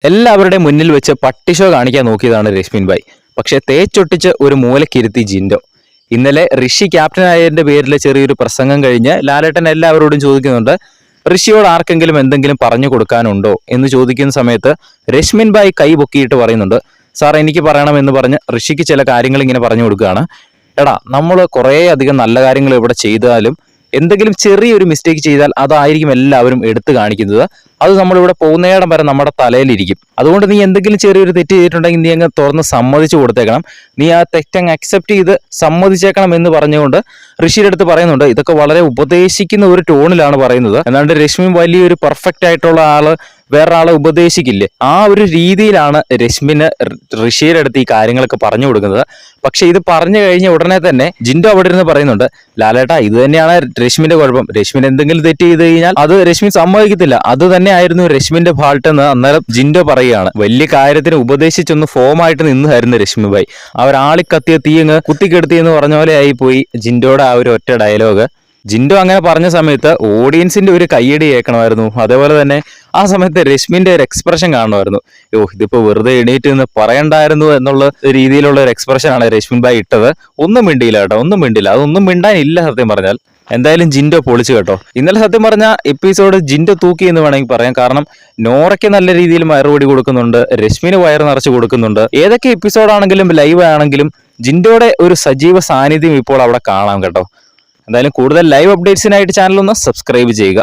എല്ലാവരുടെയും മുന്നിൽ വെച്ച് പട്ടി ഷോ കാണിക്കാൻ നോക്കിയതാണ് രശ്മിൻ ഭായ്. പക്ഷെ തേച്ചൊട്ടിച്ച് ഒരു മൂലക്കിരുത്തി ജിൻഡോ. ഇന്നലെ ഋഷി ക്യാപ്റ്റൻ ആയതിന്റെ പേരിൽ ചെറിയൊരു പ്രസംഗം കഴിഞ്ഞ് ലാലേട്ടൻ എല്ലാവരോടും ചോദിക്കുന്നുണ്ട്, ഋഷിയോട് ആർക്കെങ്കിലും എന്തെങ്കിലും പറഞ്ഞു കൊടുക്കാനുണ്ടോ എന്ന് ചോദിക്കുന്ന സമയത്ത് രശ്മിൻ ഭായ് കൈ പൊക്കിയിട്ട് പറയുന്നുണ്ട്, സാർ എനിക്ക് പറയണമെന്ന് പറഞ്ഞ് ഋഷിക്ക് ചില കാര്യങ്ങൾ ഇങ്ങനെ പറഞ്ഞു കൊടുക്കുകയാണ്. എടാ, നമ്മൾ കുറേ അധികം നല്ല കാര്യങ്ങൾ ഇവിടെ ചെയ്താലും എന്തെങ്കിലും ചെറിയൊരു മിസ്റ്റേക്ക് ചെയ്താൽ അതായിരിക്കും എല്ലാവരും എടുത്തു കാണിക്കുന്നത്. അത് നമ്മളിവിടെ പോകുന്നേടം വരെ നമ്മുടെ തലയിലിരിക്കും. അതുകൊണ്ട് നീ എന്തെങ്കിലും ചെറിയൊരു തെറ്റ് ചെയ്തിട്ടുണ്ടെങ്കിൽ നീ അങ്ങ് തുറന്ന് സമ്മതിച്ചു കൊടുത്തേക്കണം, നീ ആ തെറ്റങ്ങ് അക്സെപ്റ്റ് ചെയ്ത് സമ്മതിച്ചേക്കണം എന്ന് പറഞ്ഞുകൊണ്ട് ഋഷിയുടെ അടുത്ത് പറയുന്നുണ്ട്. ഇതൊക്കെ വളരെ ഉപദേശിക്കുന്ന ഒരു ടോണിലാണ് പറയുന്നത്. എന്നാണ്ട് രശ്മി വലിയൊരു പെർഫെക്റ്റ് ആയിട്ടുള്ള ആള് വേറൊരാളെ ഉപദേശിക്കില്ലേ, ആ ഒരു രീതിയിലാണ് രശ്മിന് ഋഷിയുടെ അടുത്ത് ഈ കാര്യങ്ങളൊക്കെ പറഞ്ഞു കൊടുക്കുന്നത്. പക്ഷെ ഇത് പറഞ്ഞു കഴിഞ്ഞ ഉടനെ തന്നെ ജിൻഡോ അവിടെ ഇരുന്ന് പറയുന്നുണ്ട്, ലാലേട്ടാ ഇത് തന്നെയാണ് രശ്മിന്റെ കുഴപ്പം, രശ്മിൻ എന്തെങ്കിലും തെറ്റ് ചെയ്ത് കഴിഞ്ഞാൽ അത് രശ്മി സമ്മതിക്കത്തില്ല, അത് തന്നെ ആയിരുന്നു രശ്മിന്റെ ഫാൾട്ട് എന്ന് അന്നേരം ജിൻഡോ പറയുകയാണ്. വലിയ കാര്യത്തിന് ഉപദേശിച്ചൊന്ന് ഫോമായിട്ട് നിന്നായിരുന്നു രശ്മി ഭായ്. അവരാളിക്കത്തിയ തീയങ്ങ് കുത്തിക്കെടുത്തി എന്ന് പറഞ്ഞ പോലെ ആയി പോയി ജിൻഡോയുടെ ആ ഒരു ഒറ്റ ഡയലോഗ്. ജിൻഡോ അങ്ങനെ പറഞ്ഞ സമയത്ത് ഓഡിയൻസിന്റെ ഒരു കയ്യടി കേൾക്കണമായിരുന്നു. അതേപോലെ തന്നെ ആ സമയത്ത് രശ്മിന്റെ ഒരു എക്സ്പ്രഷൻ കാണുമായിരുന്നു. ഇതിപ്പോ വെറുതെ എണീറ്റ് നിന്ന് പറയണ്ടായിരുന്നു എന്നുള്ള രീതിയിലുള്ള ഒരു എക്സ്പ്രഷനാണ് രശ്മിൻ ഭായ് ഇട്ടത്. ഒന്നും മിണ്ടിയില്ല കേട്ടോ, ഒന്നും മിണ്ടില്ല, അതൊന്നും മിണ്ടാനില്ല സത്യം പറഞ്ഞാൽ. എന്തായാലും ജിൻഡോ പൊളിച്ചു കേട്ടോ. ഇന്നലെ സത്യം പറഞ്ഞ എപ്പിസോഡ് ജിൻഡോ തൂക്കി എന്ന് വേണമെങ്കിൽ പറയാം. കാരണം നോറയ്ക്ക് നല്ല രീതിയിൽ മറുപടി കൊടുക്കുന്നുണ്ട്, രശ്മിന് വയറ് നിറച്ച് കൊടുക്കുന്നുണ്ട്. ഏതൊക്കെ എപ്പിസോഡാണെങ്കിലും ലൈവ് ആണെങ്കിലും ജിൻഡോയുടെ ഒരു സജീവ സാന്നിധ്യം ഇപ്പോൾ അവിടെ കാണാം കേട്ടോ. എന്തായാലും കൂടുതൽ ലൈവ് അപ്ഡേറ്റ്സിനായിട്ട് ചാനൽ ഒന്ന് സബ്സ്ക്രൈബ് ചെയ്യുക.